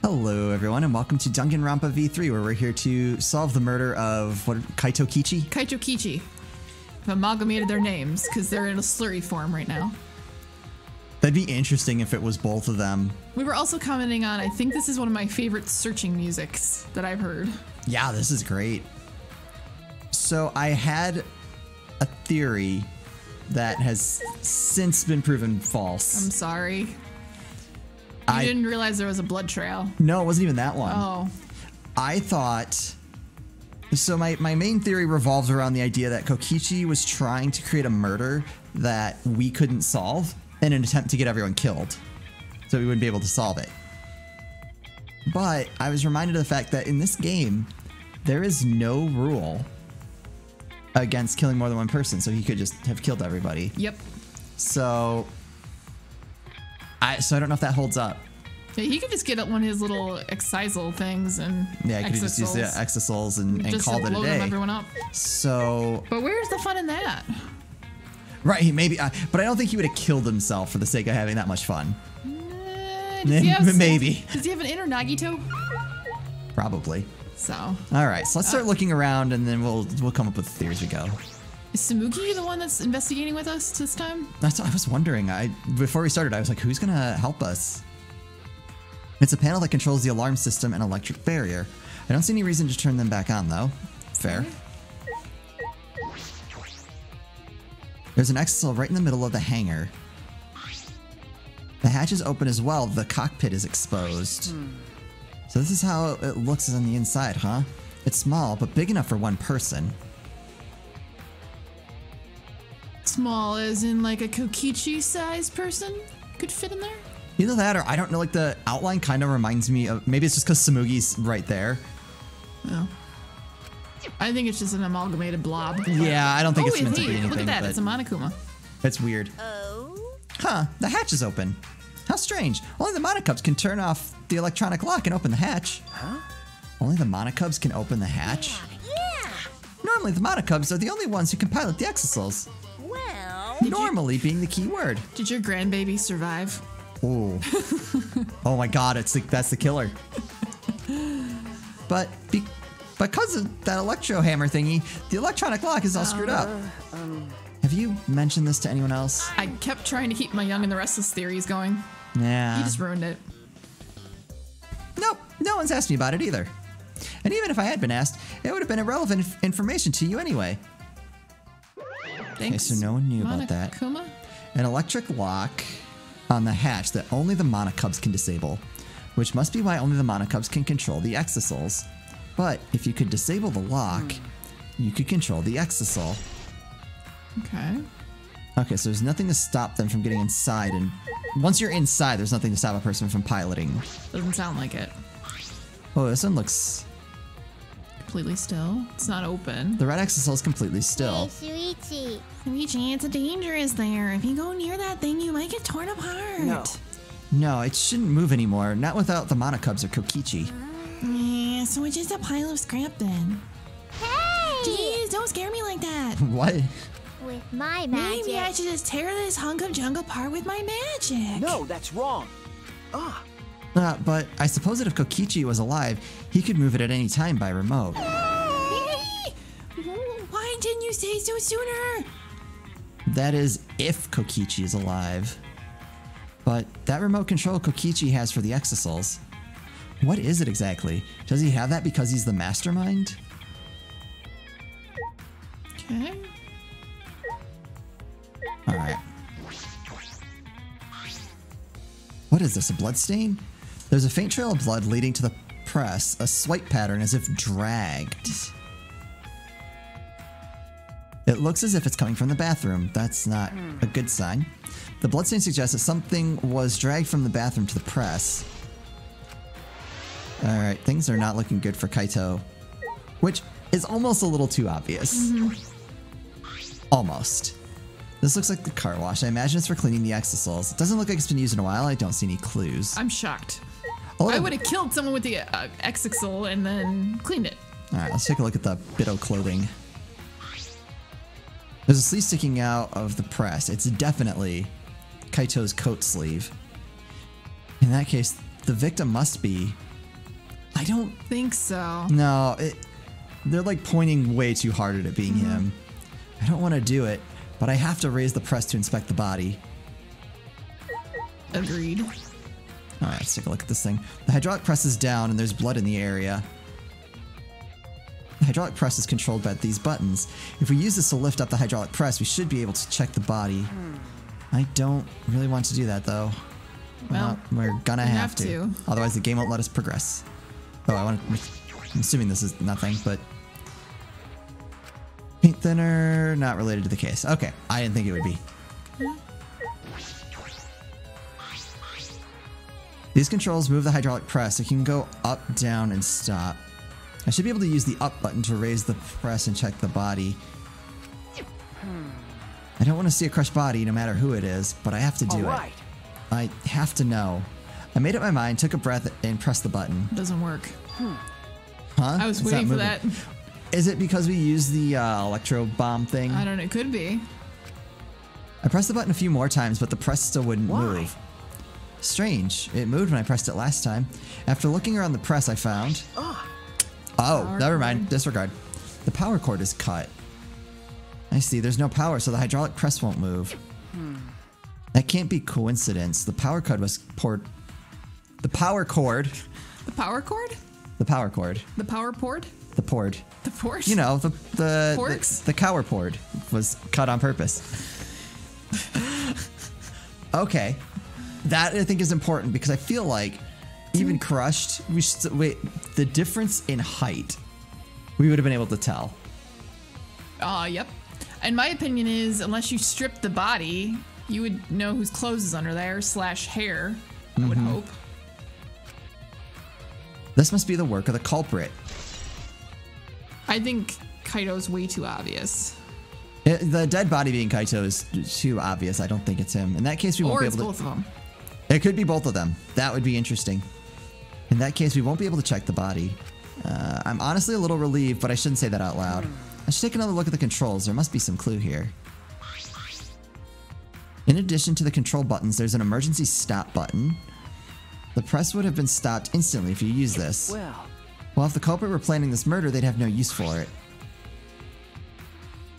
Hello everyone and welcome to Danganronpa V3 where we're here to solve the murder of, Kaito Kichi? Kaito Kichi. I've amalgamated their names because they're in a slurry form right now. That'd be interesting if it was both of them. We were also commenting on, I think this is one of my favorite searching musics that I've heard. Yeah, this is great. So I had a theory that has since been proven false. I'm sorry. I didn't realize there was a blood trail. No, it wasn't even that one. Oh. I thought... So my main theory revolves around the idea that Kokichi was trying to create a murder that we couldn't solve in an attempt to get everyone killed. So we wouldn't be able to solve it. But I was reminded of the fact that in this game, there is no rule against killing more than one person. So he could just have killed everybody. Yep. So I don't know if that holds up. Yeah, he could just get one of his little excisal things and yeah, he could just use the exisals and call it a day. Everyone up. So, but where's the fun in that? Right, maybe, but I don't think he would have killed himself for the sake of having that much fun. Maybe. Does he have an inner Nagito? Probably. So. All right, so let's start looking around, and then we'll come up with theories as we go. Is Samuki the one that's investigating with us this time? That's what I was wondering. Before we started, I was like, who's gonna help us? It's a panel that controls the alarm system and electric barrier. I don't see any reason to turn them back on, though. Fair. There's an exisal right in the middle of the hangar. The hatch is open as well. The cockpit is exposed. So this is how it looks on the inside, huh? It's small, but big enough for one person. Small as in like a Kokichi-sized person could fit in there? Either that or I don't know, like the outline kind of reminds me of, maybe it's just because Samugi's right there. No. I think it's just an amalgamated blob. Yeah, I don't think it's meant to be anything. Look at that, it's a Monokuma. It's weird. Oh? Huh, the hatch is open. How strange. Only the Monokubs can turn off the electronic lock and open the hatch. Huh? Only the Monokubs can open the hatch? Yeah. Normally the Monokubs are the only ones who can pilot the exisals. Well... Normally being the key word. Did your grandbaby survive? Oh. Oh my god, that's the killer. But because of that electro hammer thingy, the electronic lock is all screwed up. Have you mentioned this to anyone else? I kept trying to keep my Young and the Restless theories going. Yeah. You just ruined it. Nope, no one's asked me about it either. And even if I had been asked, it would have been irrelevant information to you anyway. Thanks. Okay, so no one knew about that. Monokuma? An electric lock on the hatch that only the Monokubs can disable, which must be why only the Monokubs can control the exisals. But if you could disable the lock, you could control the exisal. Okay. Okay, so there's nothing to stop them from getting inside, and once you're inside, there's nothing to stop a person from piloting. Doesn't sound like it. Oh, this one looks... Completely still. It's not open. The red exisal is completely still. Hey, Shuichi. Shuichi, it's a danger is there. If you go near that thing, you might get torn apart. No. No, it shouldn't move anymore, not without the Monokubs or Kokichi. Yeah, so it's just a pile of scrap then. Hey! Jeez, don't scare me like that. What? With my magic. Maybe I should just tear this hunk of junk apart with my magic. No, that's wrong. Ah. But I suppose that if Kokichi was alive, he could move it at any time by remote. Hey! Why didn't you say so sooner? That is if Kokichi is alive. But that remote control Kokichi has for the exisals. What is it exactly? Does he have that because he's the mastermind? Okay. Alright. What is this, a blood stain? There's a faint trail of blood leading to the press, a swipe pattern as if dragged. It looks as if it's coming from the bathroom. That's not a good sign. The bloodstain suggests that something was dragged from the bathroom to the press. Alright, things are not looking good for Kaito. Which is almost a little too obvious. Almost. This looks like the car wash. I imagine it's for cleaning the exisals. It doesn't look like it's been used in a while. I don't see any clues. I'm shocked. Oh, I would have killed someone with the exisal and then cleaned it. Alright, let's take a look at the bit of clothing. There's a sleeve sticking out of the press. It's definitely Kaito's coat sleeve. In that case, the victim must be I don't think so. No, they're like pointing way too hard at it being him. I don't want to do it, but I have to raise the press to inspect the body. Agreed. All right, let's take a look at this thing. The hydraulic press is down and there's blood in the area. The hydraulic press is controlled by these buttons. If we use this to lift up the hydraulic press, we should be able to check the body. I don't really want to do that though. Well, we're gonna you have to. Otherwise the game won't let us progress. Oh, I'm assuming this is nothing, but... Paint thinner, not related to the case. Okay, I didn't think it would be. These controls move the hydraulic press. It can go up, down, and stop. I should be able to use the up button to raise the press and check the body. I don't want to see a crushed body no matter who it is, but I have to do it. I have to know. I made up my mind, took a breath, and pressed the button. Doesn't work. Huh? I was waiting for that. Is it because we used the electro bomb thing? I don't know. It could be. I pressed the button a few more times, but the press still wouldn't move. Strange. It moved when I pressed it last time. After looking around the press, I found... Oh, never mind. Disregard. The power cord is cut. I see. There's no power, so the hydraulic press won't move. That can't be coincidence. The power cord was poured... The power cord... The power cord? The power cord. The power port? The port. The port? You know, the cower port was cut on purpose. Okay. That I think is important because I feel like even crushed, the difference in height, we would have been able to tell. Yep. And my opinion is, unless you strip the body, you would know whose clothes is under there, / hair, I would hope. This must be the work of the culprit. I think Kaito's way too obvious. The dead body being Kaito is too obvious. I don't think it's him. In that case, we won't be able to... Or it's both of them. It could be both of them. That would be interesting. In that case, we won't be able to check the body. I'm honestly a little relieved, but I shouldn't say that out loud. I should take another look at the controls. There must be some clue here. In addition to the control buttons, there's an emergency stop button. The press would have been stopped instantly if you use this. Well, if the culprit were planning this murder, they'd have no use for it.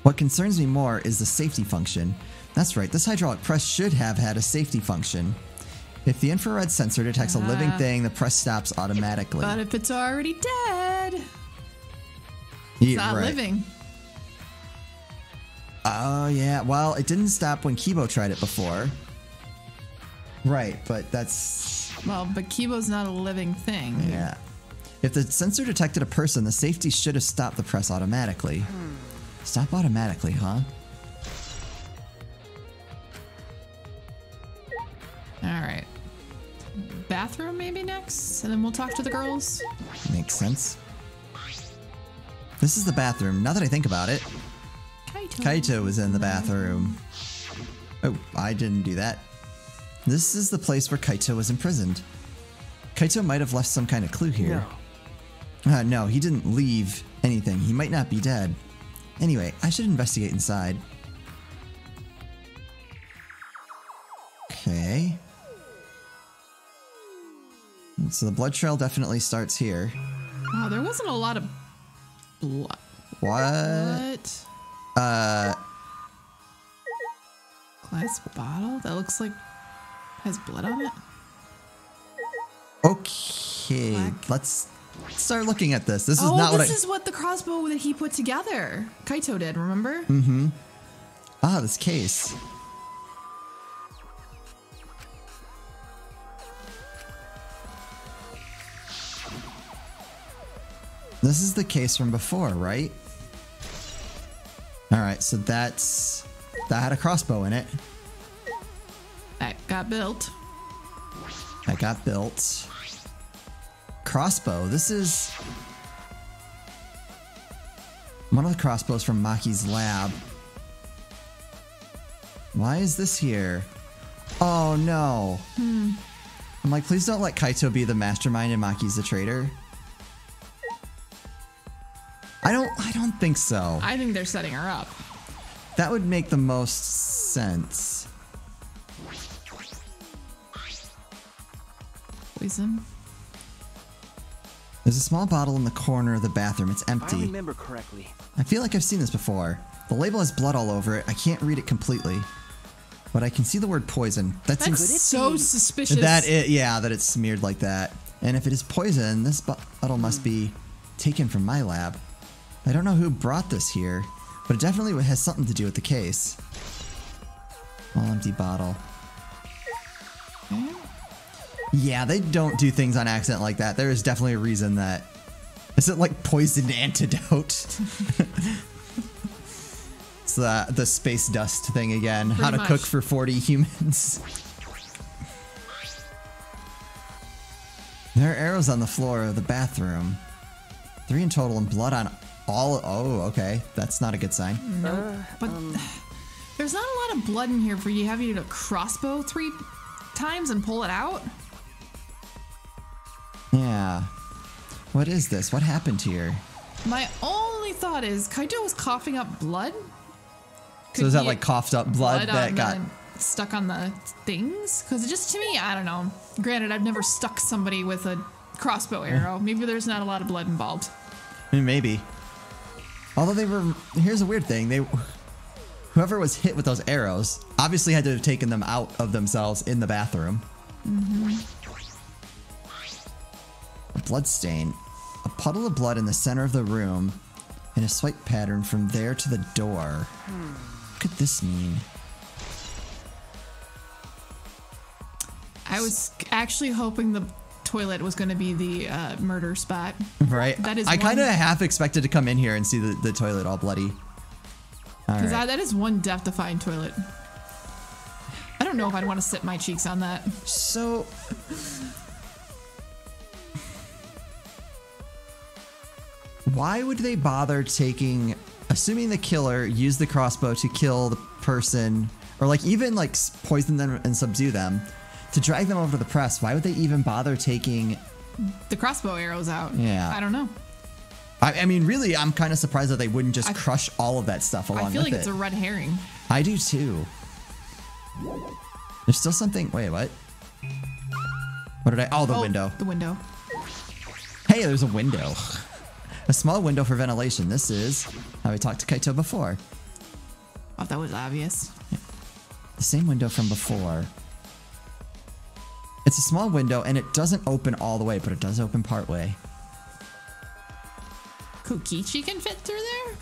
What concerns me more is the safety function. That's right, this hydraulic press should have had a safety function. If the infrared sensor detects a living thing, the press stops automatically. But if it's already dead, it's not living. Oh, yeah. Well, it didn't stop when Kibo tried it before. Right, but that's... Well, but Kibo's not a living thing. Yeah. If the sensor detected a person, the safety should have stopped the press automatically. Stop automatically, huh? Alright. Bathroom maybe next? And then we'll talk to the girls? Makes sense. This is the bathroom. Now that I think about it. Kaito was in the bathroom. Oh, I didn't do that. This is the place where Kaito was imprisoned. Kaito might have left some kind of clue here. No, he didn't leave anything. He might not be dead. Anyway, I should investigate inside. Okay. So the blood trail definitely starts here. Wow, there wasn't a lot of blood. What? Glass bottle that looks like has blood on it. Okay, let's start looking at this. This is not what this is what the crossbow that he put together. Kaito did, remember? Mm-hmm. Ah, this case. This is the case from before, right? Alright, so that had a crossbow in it. That got built. That got built. Crossbow. This is one of the crossbows from Maki's lab. Why is this here? Oh no. I'm like, please don't let Kaito be the mastermind and Maki's the traitor. I don't think so. I think they're setting her up. That would make the most sense. Poison. There's a small bottle in the corner of the bathroom. It's If I empty. remember correctly. I feel like I've seen this before. The label has blood all over it. I can't read it completely. But I can see the word poison. That That's seems... so suspicious. that it's smeared like that. And if it is poison, this bottle must be taken from my lab. I don't know who brought this here, but it definitely has something to do with the case. Small empty bottle. Yeah, they don't do things on accident like that. There is definitely a reason that... Is it like poisoned antidote? It's the space dust thing again. Pretty How to much. cook for 40 humans. There are arrows on the floor of the bathroom. 3 in total and blood on all... Oh, okay. That's not a good sign. But there's not a lot of blood in here for you. Have you to crossbow 3 times and pull it out? Yeah. What is this? What happened here? My only thought is Kaito was coughing up blood. So is that like coughed up blood that on got... stuck on the things? Because just to me, I don't know. Granted, I've never stuck somebody with a crossbow arrow. Maybe there's not a lot of blood involved. Maybe. Although they were... Here's a weird thing. Whoever was hit with those arrows obviously had to have taken them out of themselves in the bathroom. A blood stain. A puddle of blood in the center of the room and a swipe pattern from there to the door. What could this mean? I was actually hoping the toilet was going to be the murder spot. Right? That is I kind of one- half expected to come in here and see the toilet all bloody. All Because right. that is one death-defying toilet. I don't know if I'd want to sit my cheeks on that. So... Why would they bother taking... Assuming the killer used the crossbow to kill the person, or like even like poison them and subdue them, to drag them over to the press, why would they even bother taking... The crossbow arrows out. Yeah. I don't know. I mean, really, I'm kind of surprised that they wouldn't just crush all of that stuff along I feel with like it. it's a red herring. I do too. There's still something... Wait, what? What did I... Oh, the window. The window. Hey, there's a window. A small window for ventilation. This is how we talked to Kaito before. Oh, that was obvious. The same window from before. It's a small window and it doesn't open all the way, but it does open part way. Kokichi can fit through there?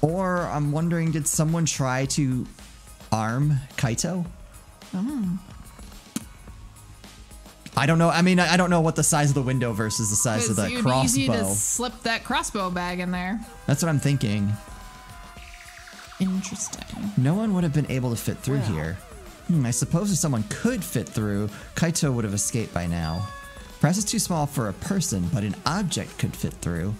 Or I'm wondering, did someone try to arm Kaito? I don't know. I mean, I don't know what the size of the window versus the size of the It would be easy to crossbow. slip that crossbow bag in there. That's what I'm thinking. Interesting. No one would have been able to fit through here. I suppose if someone could fit through, Kaito would have escaped by now. Perhaps it's too small for a person, but an object could fit through.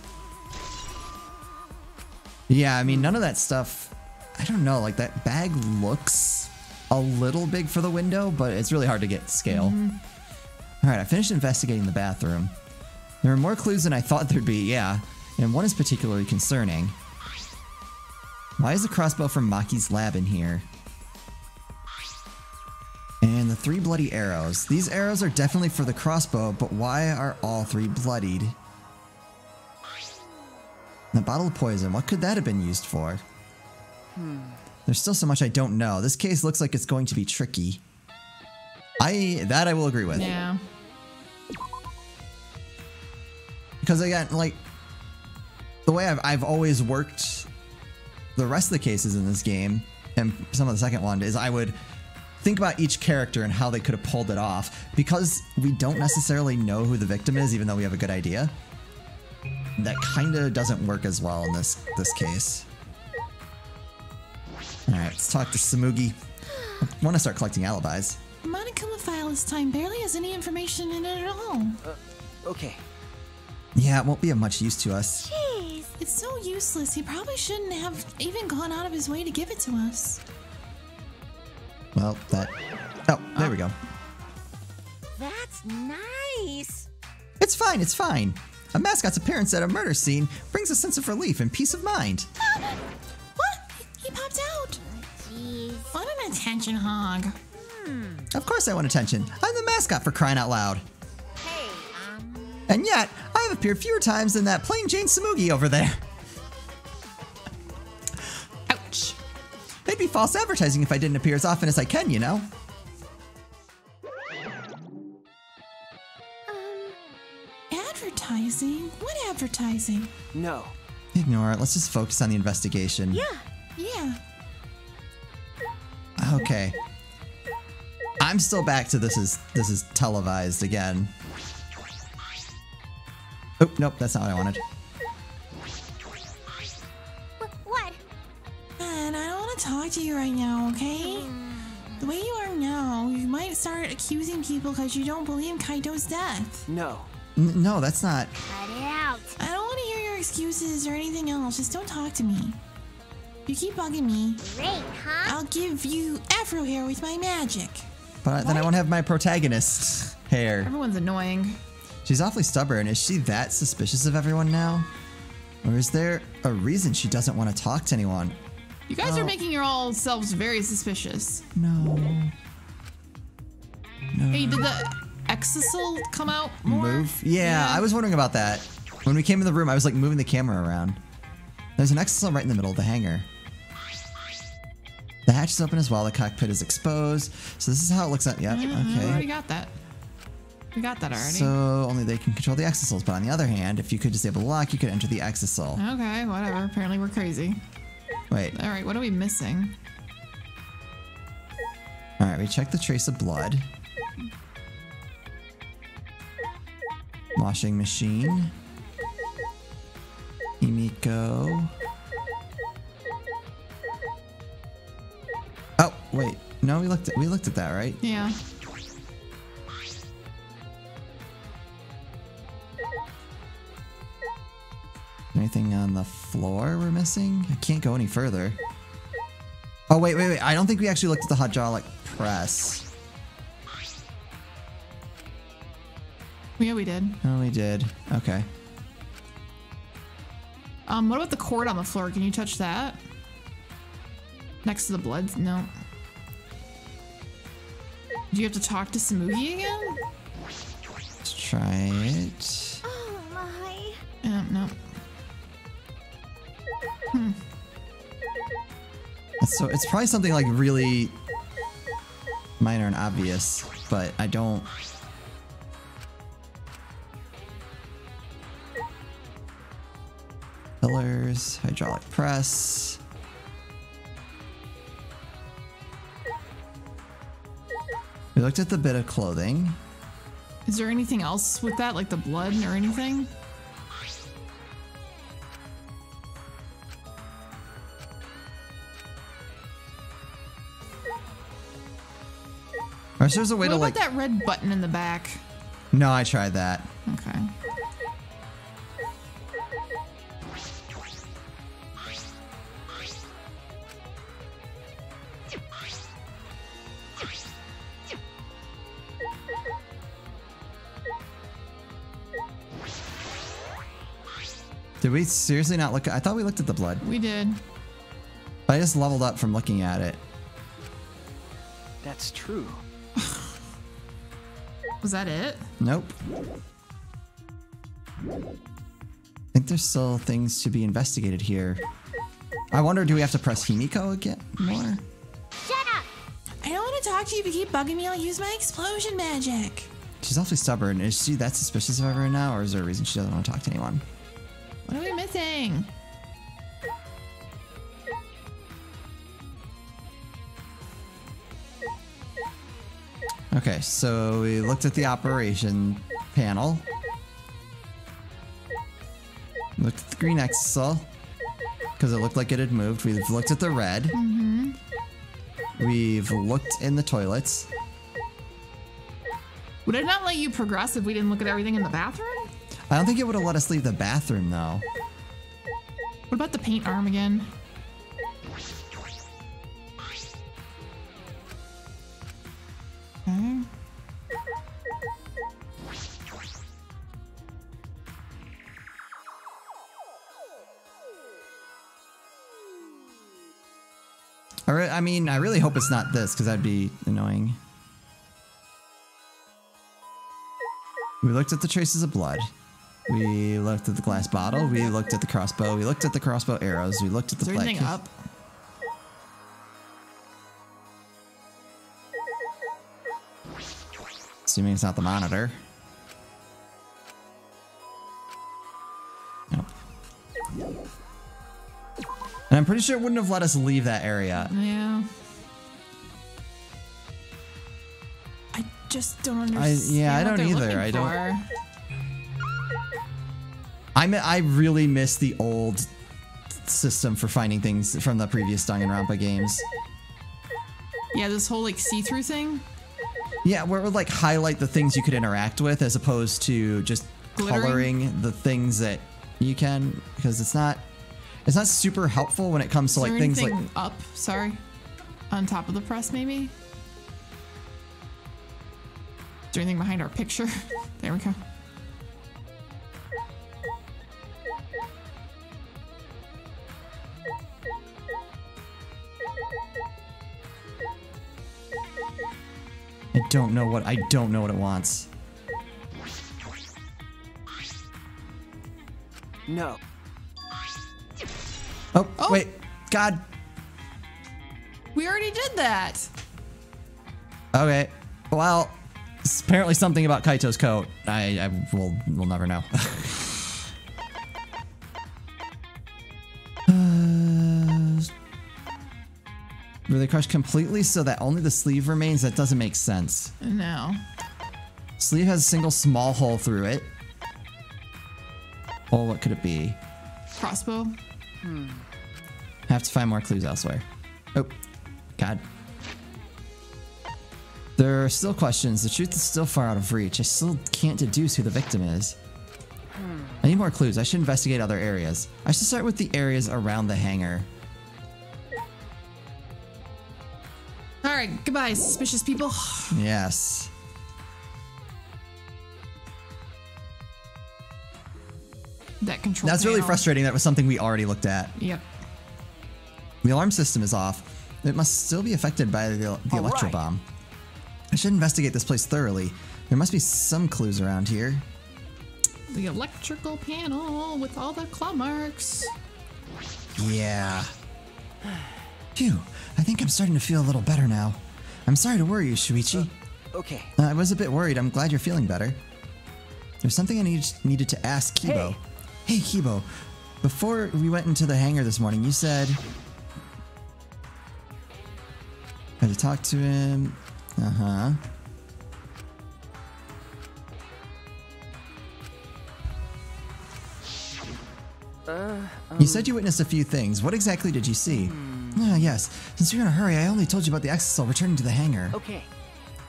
Yeah, I mean, none of that stuff... I don't know, like that bag looks a little big for the window, but it's really hard to get scale. Alright, I finished investigating the bathroom. There are more clues than I thought there'd be, yeah, and one is particularly concerning. Why is the crossbow from Maki's lab in here? And the 3 bloody arrows. These arrows are definitely for the crossbow, but why are all 3 bloodied? The bottle of poison, what could that have been used for? There's still so much I don't know. This case looks like it's going to be tricky. That I will agree with. Yeah. Because again, like, the way I've always worked the rest of the cases in this game, and some of the second one, is I would think about each character and how they could have pulled it off. Because we don't necessarily know who the victim is, even though we have a good idea. That kind of doesn't work as well in this case. Alright, let's talk to Samugi. I want to start collecting alibis. The Monokuma file this time barely has any information in it at all. Okay. Yeah, it won't be of much use to us. Jeez. It's so useless, he probably shouldn't have even gone out of his way to give it to us. Well, that... Oh, there we go. That's nice. It's fine, it's fine. A mascot's appearance at a murder scene brings a sense of relief and peace of mind. What? He popped out! Jeez. What an attention hog. Of course I want attention. I'm the mascot, for crying out loud. Hey, And yet, I I've appeared fewer times than that plain Jane Samugi over there. Ouch. It'd be false advertising if I didn't appear as often as I can, you know? Advertising? What advertising? No. Ignore it. Let's just focus on the investigation. Yeah. Okay. I'm still back to this is televised again. Oh, nope, that's not what I wanted. What? And I don't want to talk to you right now, okay? The way you are now, you might start accusing people because you don't believe in Kaito's death. No. No, that's not. Cut it out. I don't want to hear your excuses or anything else. Just don't talk to me. You keep bugging me. Great, huh? I'll give you afro hair with my magic. But then I won't have my protagonist hair. Everyone's annoying. She's awfully stubborn. Is she that suspicious of everyone now? Or is there a reason she doesn't want to talk to anyone? You guys are making your all selves very suspicious. No. Hey, did the exisal come out more? Move? Yeah, I was wondering about that. When we came in the room, I was like moving the camera around. There's an exisal right in the middle of the hangar. The hatch is open as well. The cockpit is exposed. So this is how it looks at. Yep. We Okay. already got that. We got that already. So only they can control the exisals. But on the other hand, if you could disable the lock, you could enter the exisal. Okay, whatever. Apparently we're crazy. Wait. All right, what are we missing? All right. We checked the trace of blood. Washing machine. Himiko. Oh wait, no, we looked at that, right? Yeah. Anything on the floor we're missing? I can't go any further. Oh wait. I don't think we actually looked at the hydraulic press. Yeah, we did. Oh, we did. Okay. What about the cord on the floor? Can you touch that? Next to the blood? No. Do you have to talk to Samugi again? Let's try it. Oh my. No. So it's probably something like really minor and obvious, but I don't. Pillars, hydraulic press. We looked at the bit of clothing. Is there anything else with that, like the blood or anything? Or there's a way What to about like. that red button in the back? No, I tried that. Okay. Did we seriously not look? I thought we looked at the blood. We did. I just leveled up from looking at it. That's true. Was that it? Nope. I think there's still things to be investigated here. I wonder, do we have to press Himiko again more? Shut up. I don't want to talk to you if you keep bugging me. I'll use my explosion magic. She's awfully stubborn. Is she that suspicious of everyone now, or is there a reason she doesn't want to talk to anyone? What are we missing? Okay, so we looked at the operation panel. Looked at the green exisal, because it looked like it had moved. We've looked at the red. We've looked in the toilets. Would it not let you progress if we didn't look at everything in the bathroom? I don't think it would have let us leave the bathroom, though. What about the paint arm again? Okay. I mean, I really hope it's not this, because that'd be annoying. We looked at the traces of blood. We looked at the glass bottle. We looked at the crossbow. We looked at the crossbow arrows. We looked at the Is there black anything key. up? Assuming it's not the monitor. Nope. And I'm pretty sure it wouldn't have let us leave that area. Yeah. I just don't understand. Yeah, I what don't they're either. looking I don't. for. I really miss the old system for finding things from the previous Danganronpa games. Yeah, this whole like see-through thing. Yeah, where it would like highlight the things you could interact with as opposed to just Glittering? coloring the things that you can, because it's not super helpful when it comes to Is like there things like anything up? Sorry, on top of the press, maybe. Is there anything behind our picture? There we go. I don't know what it wants. No. Oh, Oh. wait. God. We already did that. Okay. Well, it's apparently something about Kaito's coat. We'll never know. Were they crushed completely so that only the sleeve remains? That doesn't make sense. No. Sleeve has a single small hole through it. Oh, what could it be? Crossbow. Have to find more clues elsewhere. Oh, God. There are still questions. The truth is still far out of reach. I still can't deduce who the victim is. I need more clues. I should investigate other areas. I should start with the areas around the hangar. All right, goodbye, suspicious people. Yes. That control. That's really panel. frustrating. That was something we already looked at. Yep. The alarm system is off. It must still be affected by the electro bomb. I should investigate this place thoroughly. There must be some clues around here. The electrical panel with all the claw marks. Yeah. Phew. I think I'm starting to feel a little better now. I'm sorry to worry you, Shuichi. Okay. I was a bit worried. I'm glad you're feeling better. There's something I needed to ask Kibo. Hey, Kibo. Before we went into the hangar this morning, you said... Had to talk to him. Uh-huh. You said you witnessed a few things. What exactly did you see? Ah, yes. Since you're in a hurry, I only told you about the exisal returning to the hangar. Okay.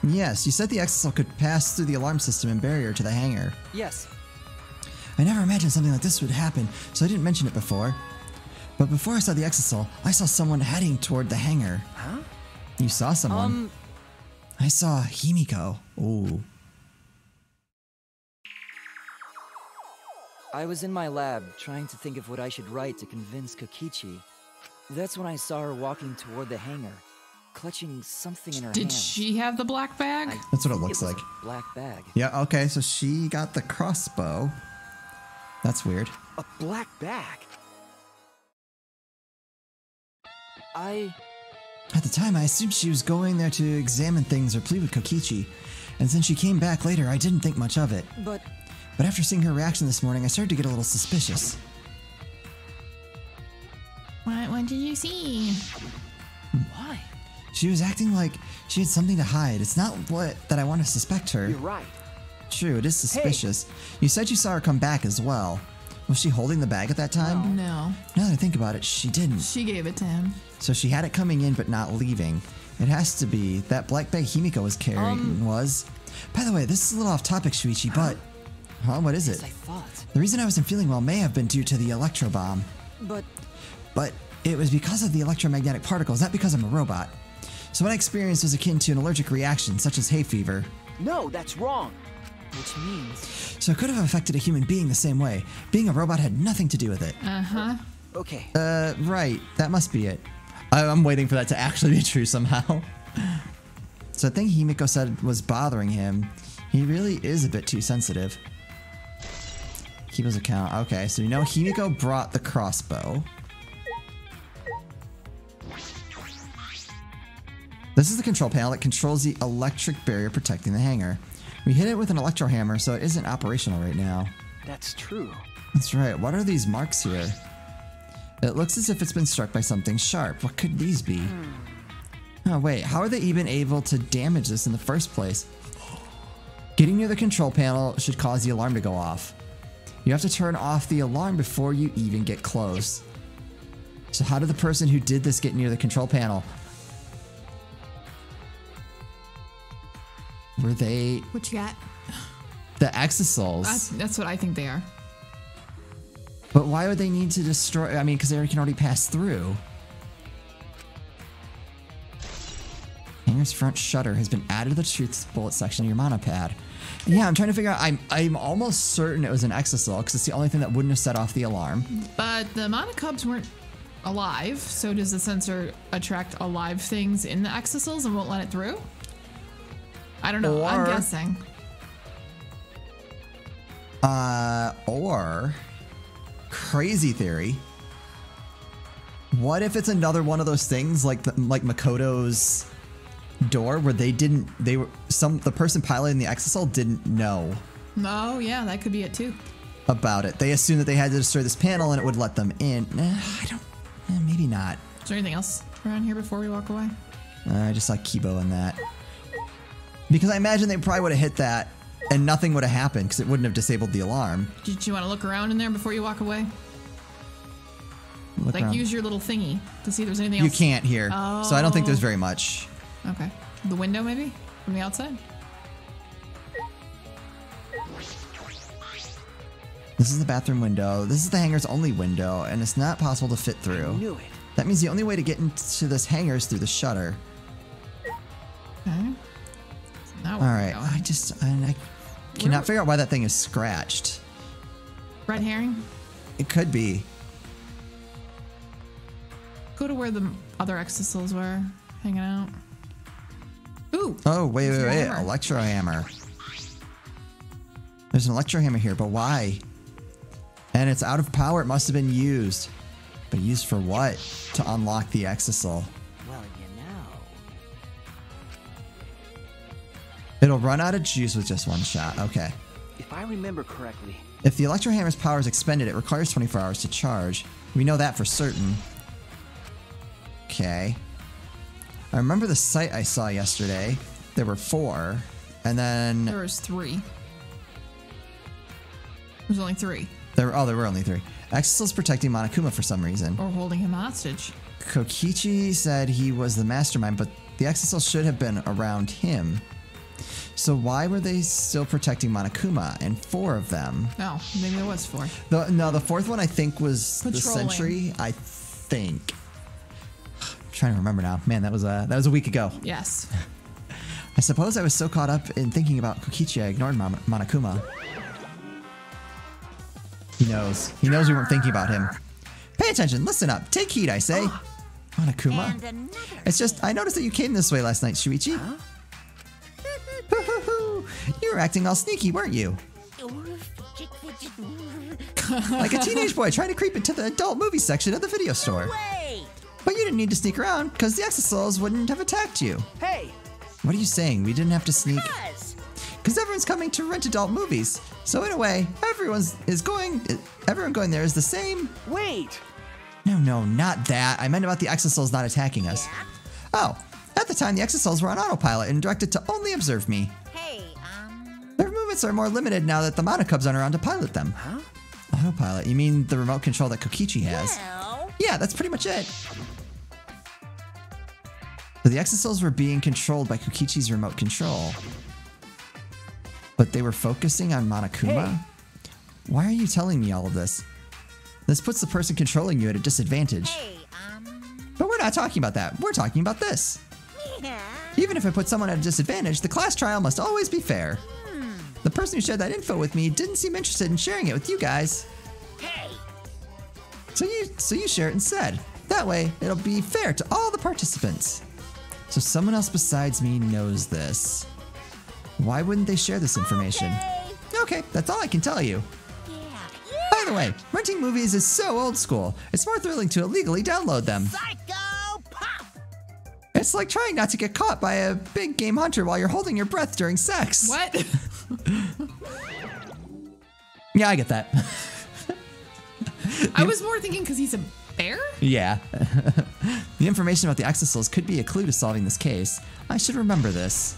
Yes, you said the exisal could pass through the alarm system and barrier to the hangar. Yes. I never imagined something like this would happen, so I didn't mention it before. But before I saw the exisal, I saw someone heading toward the hangar. Huh? You saw someone? I saw Himiko. Ooh. I was in my lab trying to think of what I should write to convince Kokichi. That's when I saw her walking toward the hangar, clutching something in her Did hands. she have the black bag? That's what it looks was like. a black bag. Yeah, okay, so she got the crossbow. That's weird. A black bag. At the time, I assumed she was going there to examine things or plead with Kokichi. And since she came back later, I didn't think much of it. But But after seeing her reaction this morning, I started to get a little suspicious. What did you see? why? She was acting like she had something to hide. It's not that I want to suspect her. You're right. True, it is suspicious. You said you saw her come back as well. Was she holding the bag at that time? No. Now that I think about it, she didn't. She gave it to him. So she had it coming in but not leaving. It has to be that black bag Himiko was carrying was... By the way, this is a little off topic, Shuichi, but... Huh, what is As it? I thought. The reason I wasn't feeling well may have been due to the electro bomb. But it was because of the electromagnetic particles, not because I'm a robot. So what I experienced was akin to an allergic reaction, such as hay fever. No, that's wrong. Which means So it could have affected a human being the same way. Being a robot had nothing to do with it. Uh-huh. Okay. Right. That must be it. I'm waiting for that to actually be true somehow. So the thing Himiko said was bothering him, he really is a bit too sensitive. Kibo's account. Okay, so you know Himiko brought the crossbow. This is the control panel that controls the electric barrier protecting the hangar. We hit it with an electro hammer, so it isn't operational right now. That's true. That's right. What are these marks here? It looks as if it's been struck by something sharp. What could these be? Oh, wait. How are they even able to damage this in the first place? Getting near the control panel should cause the alarm to go off. You have to turn off the alarm before you even get close. So how did the person who did this get near the control panel? Were they What you got? the Exisouls? That's what I think they are. But why would they need to destroy? I mean, because they can already pass through. Hangar's front shutter has been added to the truth bullet section of your monopad. Yeah, I'm trying to figure out. I'm almost certain it was an Exisol because it's the only thing that wouldn't have set off the alarm. But the monocubs weren't alive, so does the sensor attract alive things in the exisals and won't let it through? I don't know. I'm guessing. Or crazy theory. What if it's another one of those things like Makoto's door where the person piloting the Exisol didn't know Oh, yeah, that could be it too. about it. They assumed that they had to destroy this panel and it would let them in. Maybe not. Is there anything else around here before we walk away? I just saw Kibo in that. Because I imagine they probably would have hit that and nothing would have happened because it wouldn't have disabled the alarm. Did you want to look around in there before you walk away? Look Like around. use your little thingy to see if there's anything else. You can't here. So I don't think there's very much. Okay. The window maybe? From the outside? This is the bathroom window. This is the hangar's only window, and it's not possible to fit I through. knew it. That means the only way to get into this hangar is through the shutter. Okay. So now All where are we right. going? I cannot figure out why that thing is scratched. Red herring? It could be. Go to where the other exisals were hanging out. Ooh. Oh, wait. Hammer. Electro hammer. There's an electro hammer here, but why? And it's out of power. It must have been used. But used for what? To unlock the Exisol. Well, you know. It'll run out of juice with just one shot. Okay. If I remember correctly, If the electro hammer's power is expended, it requires 24 hours to charge. We know that for certain. Okay. I remember the site I saw yesterday. There were 4. And then There was 3. There's only 3. there were only 3. Exisol's protecting Monokuma for some reason. Or holding him hostage. Kokichi said he was the mastermind, but the Exisol should have been around him. So why were they still protecting Monokuma and 4 of them? No, maybe there was 4. The 4th one I think was the Patrolling. Sentry. I think. I'm trying to remember now. Man, that was a week ago. Yes. I suppose I was so caught up in thinking about Kokichi I ignored Monokuma. He knows. He knows we weren't thinking about him. Pay attention. Listen up. Take heed, I say. Monokuma. And another. It's just, I noticed that you came this way last night, Shuichi. You were acting all sneaky, weren't you? Fidget, fidget. Like a teenage boy trying to creep into the adult movie section of the video store. Wait. But you didn't need to sneak around because the Exisouls wouldn't have attacked you. hey, What are you saying? We didn't have to sneak? Buzz. Because everyone's coming to rent adult movies. So in a way, everyone going there is the same. wait! No, not that. I meant about the Exisouls not attacking us. Oh, at the time the Exisouls were on autopilot and directed to only observe me. Hey, Their movements are more limited now that the Monokubs aren't around to pilot them. Huh? Autopilot? You mean the remote control that Kokichi has? well. Yeah, that's pretty much it. So the Exisouls were being controlled by Kokichi's remote control. But they were focusing on Monokuma? Hey. Why are you telling me all of this? This puts the person controlling you at a disadvantage. Hey, But we're not talking about that. We're talking about this. yeah. Even if I put someone at a disadvantage, the class trial must always be fair. The person who shared that info with me didn't seem interested in sharing it with you guys. Hey. So you share it instead. That way, it'll be fair to all the participants. So someone else besides me knows this. Why wouldn't they share this information? Okay. Okay, that's all I can tell you. Yeah. the way, renting movies is so old school. It's more thrilling to illegally download them. Psycho Pop! It's like trying not to get caught by a big game hunter while you're holding your breath during sex. What? Yeah, I get that. I was more thinking because he's a bear? Yeah. The information about the exosols could be a clue to solving this case. I should remember this.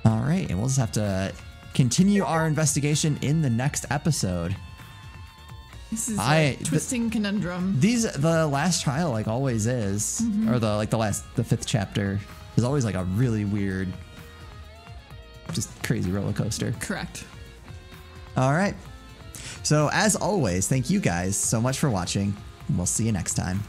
All right, and we'll just have to continue our investigation in the next episode. This is a twisting conundrum. The last trial, like always is, or the fifth chapter is always like a really weird, just crazy roller coaster. Correct. All right. So as always, thank you guys so much for watching. We'll see you next time.